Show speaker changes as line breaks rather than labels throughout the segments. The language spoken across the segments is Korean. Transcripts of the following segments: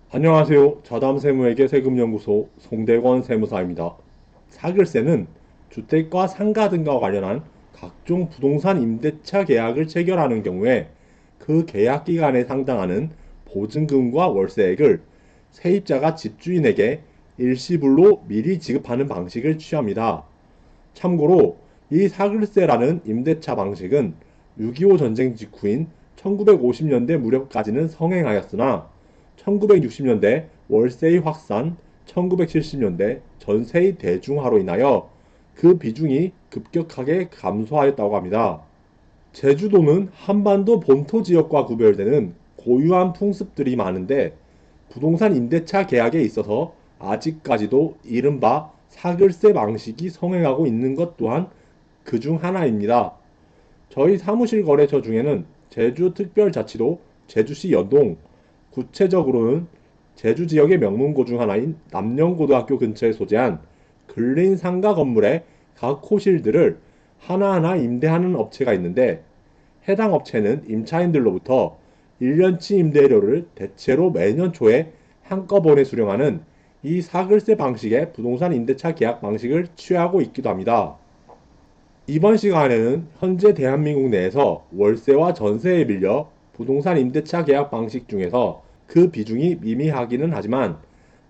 안녕하세요. 자담세무에게 세금연구소 송대건 세무사입니다. 사글세는 주택과 상가 등과 관련한 각종 부동산 임대차 계약을 체결하는 경우에 그 계약 기간에 상당하는 보증금과 월세액을 세입자가 집주인에게 일시불로 미리 지급하는 방식을 취합니다. 참고로 이 사글세라는 임대차 방식은 6.25 전쟁 직후인 1950년대 무렵까지는 성행하였으나 1960년대 월세의 확산, 1970년대 전세의 대중화로 인하여 그 비중이 급격하게 감소하였다고 합니다. 제주도는 한반도 본토 지역과 구별되는 고유한 풍습들이 많은데 부동산 임대차 계약에 있어서 아직까지도 이른바 사글세 방식이 성행하고 있는 것 또한 그 중 하나입니다. 저희 사무실 거래처 중에는 제주특별자치도 제주시 연동, 구체적으로는 제주 지역의 명문고 중 하나인 남영고등학교 근처에 소재한 근린 상가 건물의 각 호실들을 하나하나 임대하는 업체가 있는데 해당 업체는 임차인들로부터 1년치 임대료를 대체로 매년 초에 한꺼번에 수령하는 이 사글세 방식의 부동산 임대차 계약 방식을 취하고 있기도 합니다. 이번 시간에는 현재 대한민국 내에서 월세와 전세에 빌려 부동산 임대차 계약 방식 중에서 그 비중이 미미하기는 하지만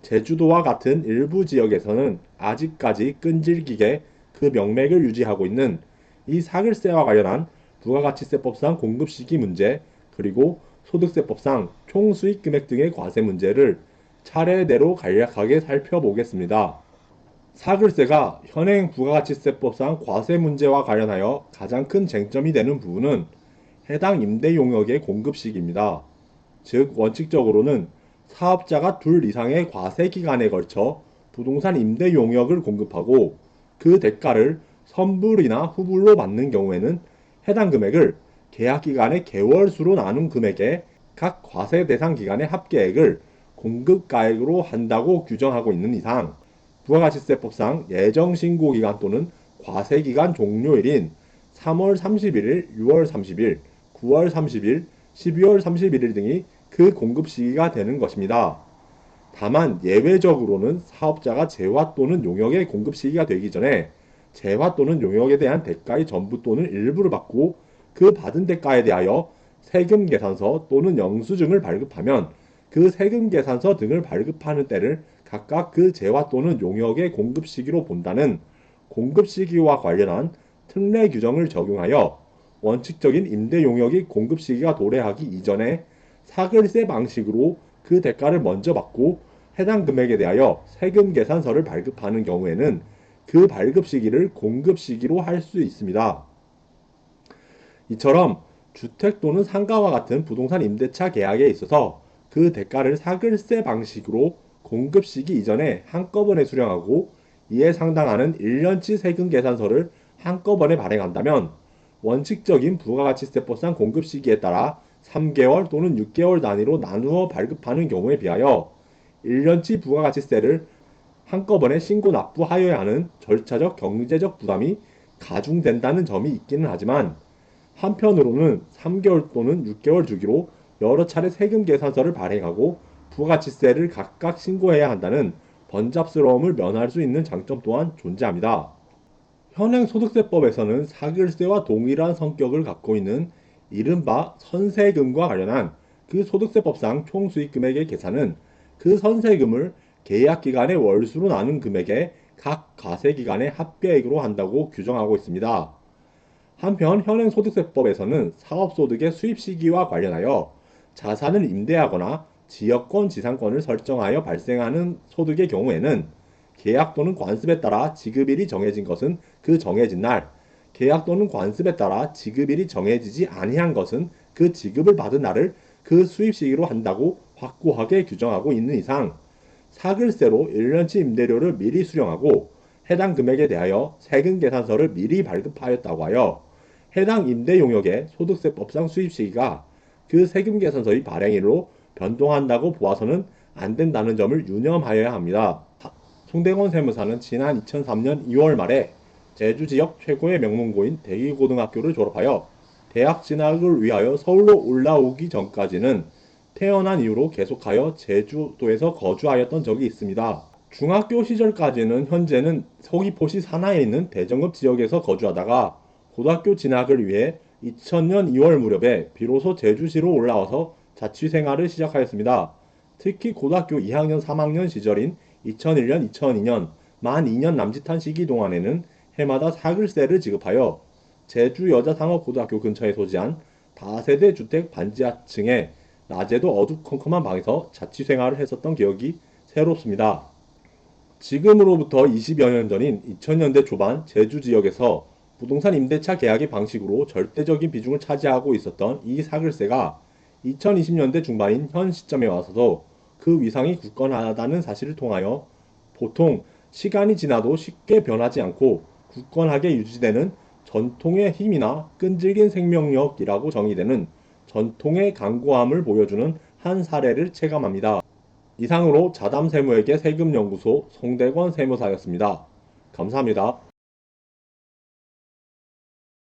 제주도와 같은 일부 지역에서는 아직까지 끈질기게 그 명맥을 유지하고 있는 이 사글세와 관련한 부가가치세법상 공급시기 문제 그리고 소득세법상 총수익 금액 등의 과세 문제를 차례대로 간략하게 살펴보겠습니다. 사글세가 현행 부가가치세법상 과세 문제와 관련하여 가장 큰 쟁점이 되는 부분은 해당 임대 용역의 공급시기입니다. 즉 원칙적으로는 사업자가 둘 이상의 과세 기간에 걸쳐 부동산 임대 용역을 공급하고 그 대가를 선불이나 후불로 받는 경우에는 해당 금액을 계약 기간의 개월수로 나눈 금액의 각 과세 대상 기간의 합계액을 공급가액으로 한다고 규정하고 있는 이상 부가가치세법상 예정신고기간 또는 과세기간 종료일인 3월 31일, 6월 30일, 9월 30일, 12월 31일 등이 그 공급 시기가 되는 것입니다. 다만 예외적으로는 사업자가 재화 또는 용역의 공급 시기가 되기 전에 재화 또는 용역에 대한 대가의 전부 또는 일부를 받고 그 받은 대가에 대하여 세금 계산서 또는 영수증을 발급하면 그 세금 계산서 등을 발급하는 때를 각각 그 재화 또는 용역의 공급 시기로 본다는 공급 시기와 관련한 특례 규정을 적용하여 원칙적인 임대 용역이 공급 시기가 도래하기 이전에 사글세 방식으로 그 대가를 먼저 받고 해당 금액에 대하여 세금 계산서를 발급하는 경우에는 그 발급 시기를 공급 시기로 할 수 있습니다. 이처럼 주택 또는 상가와 같은 부동산 임대차 계약에 있어서 그 대가를 사글세 방식으로 공급 시기 이전에 한꺼번에 수령하고 이에 상당하는 1년치 세금 계산서를 한꺼번에 발행한다면 원칙적인 부가가치세법상 공급 시기에 따라 3개월 또는 6개월 단위로 나누어 발급하는 경우에 비하여 1년치 부가가치세를 한꺼번에 신고 납부하여야 하는 절차적 경제적 부담이 가중된다는 점이 있기는 하지만 한편으로는 3개월 또는 6개월 주기로 여러 차례 세금 계산서를 발행하고 부가가치세를 각각 신고해야 한다는 번잡스러움을 면할 수 있는 장점 또한 존재합니다. 현행 소득세법에서는 사글세와 동일한 성격을 갖고 있는 이른바 선세금과 관련한 그 소득세법상 총수익 금액의 계산은 그 선세금을 계약 기간의 월수로 나눈 금액의 각 과세 기간의 합계액으로 한다고 규정하고 있습니다. 한편 현행 소득세법에서는 사업소득의 수입 시기와 관련하여 자산을 임대하거나 지역권 지상권을 설정하여 발생하는 소득의 경우에는 계약 또는 관습에 따라 지급일이 정해진 것은 그 정해진 날, 계약 또는 관습에 따라 지급일이 정해지지 아니한 것은 그 지급을 받은 날을 그 수입 시기로 한다고 확고하게 규정하고 있는 이상 사글세로 1년치 임대료를 미리 수령하고 해당 금액에 대하여 세금 계산서를 미리 발급하였다고 하여 해당 임대 용역의 소득세법상 수입 시기가 그 세금 계산서의 발행일로 변동한다고 보아서는 안 된다는 점을 유념하여야 합니다. 송대건 세무사는 지난 2003년 2월 말에 제주 지역 최고의 명문고인 대기고등학교를 졸업하여 대학 진학을 위하여 서울로 올라오기 전까지는 태어난 이후로 계속하여 제주도에서 거주하였던 적이 있습니다. 중학교 시절까지는 현재는 서귀포시 산하에 있는 대정읍 지역에서 거주하다가 고등학교 진학을 위해 2000년 2월 무렵에 비로소 제주시로 올라와서 자취 생활을 시작하였습니다. 특히 고등학교 2학년 3학년 시절인 2001년 2002년 만 2년 남짓한 시기 동안에는 해마다 사글세를 지급하여 제주 여자상업고등학교 근처에 소재한 다세대 주택 반지하층에 낮에도 어두컴컴한 방에서 자취 생활을 했었던 기억이 새롭습니다. 지금으로부터 20여 년 전인 2000년대 초반 제주 지역에서 부동산 임대차 계약의 방식으로 절대적인 비중을 차지하고 있었던 이 사글세가 2020년대 중반인 현 시점에 와서도 그 위상이 굳건하다는 사실을 통하여 보통 시간이 지나도 쉽게 변하지 않고 굳건하게 유지되는 전통의 힘이나 끈질긴 생명력이라고 정의되는 전통의 강고함을 보여주는 한 사례를 체감합니다. 이상으로 자담세무에게 세금연구소 송대권 세무사였습니다. 감사합니다.